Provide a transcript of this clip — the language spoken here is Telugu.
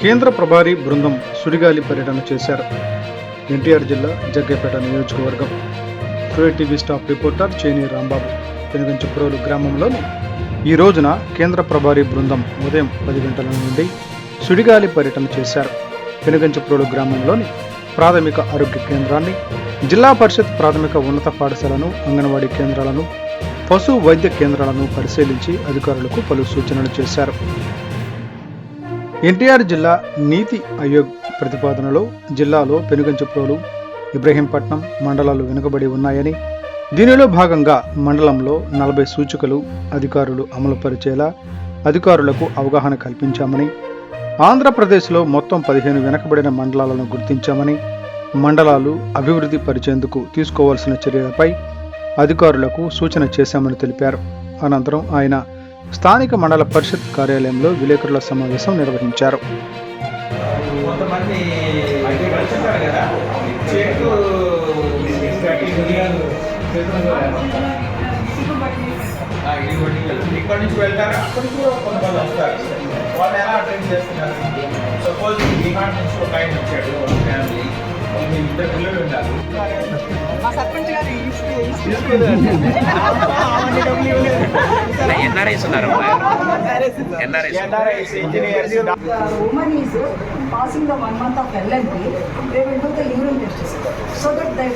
కేంద్ర ప్రభారీ బృందం సుడిగాలి పర్యటన చేశారు. ఎన్టీఆర్ జిల్లా జగ్గైపేట నియోజకవర్గం. Today TV staff reporter Cheni Rambabu. Penuganchiprolu గ్రామంలోని ఈ రోజున కేంద్ర ప్రభారీ బృందం ఉదయం 10 గంటల నుండి సుడిగాలి పర్యటన చేశారు. పెనుగంచిప్రోలు గ్రామంలోని ప్రాథమిక ఆరోగ్య కేంద్రాన్ని, జిల్లా పరిషత్ ప్రాథమిక ఉన్నత పాఠశాలను, అంగన్వాడీ కేంద్రాలను, పశు వైద్య కేంద్రాలను పరిశీలించి అధికారులకు పలు సూచనలు చేశారు. ఎన్టీఆర్ జిల్లా నీతి ఆయోగ్ ప్రతిపాదనలో జిల్లాలో పెనుగంచిప్రోలు, ఇబ్రహీంపట్నం మండలాలు వెనుకబడి ఉన్నాయని, దీనిలో భాగంగా మండలంలో 40 సూచికలు అధికారులు అమలుపరిచేలా అధికారులకు అవగాహన కల్పించామని, ఆంధ్రప్రదేశ్లో మొత్తం 15 వెనుకబడిన మండలాలను గుర్తించామని, మండలాలు అభివృద్ధి పరిచేందుకు తీసుకోవాల్సిన చర్యలపై అధికారులకు సూచన చేశామని తెలిపారు. అనంతరం ఆయన స్థానిక మండల పరిషత్ కార్యాలయంలో విలేకరుల సమావేశం నిర్వహించారు. ఇక్కడ నుంచి వెళ్తారు, అక్కడి నుంచి కొంతమంది వస్తారు. వాళ్ళు ఎలా అటెండ్ చేస్తున్నారు? సపోజ్ బీహార్ నుంచి ఒక ఆయన వచ్చాడు, ఒక ఫ్యామిలీ, 2 పిల్లలు ఉన్నారు. NRIs ఉన్నారు. NRIs engineers. Woman is passing the 1 month of LNP, they will do the urine tests so that they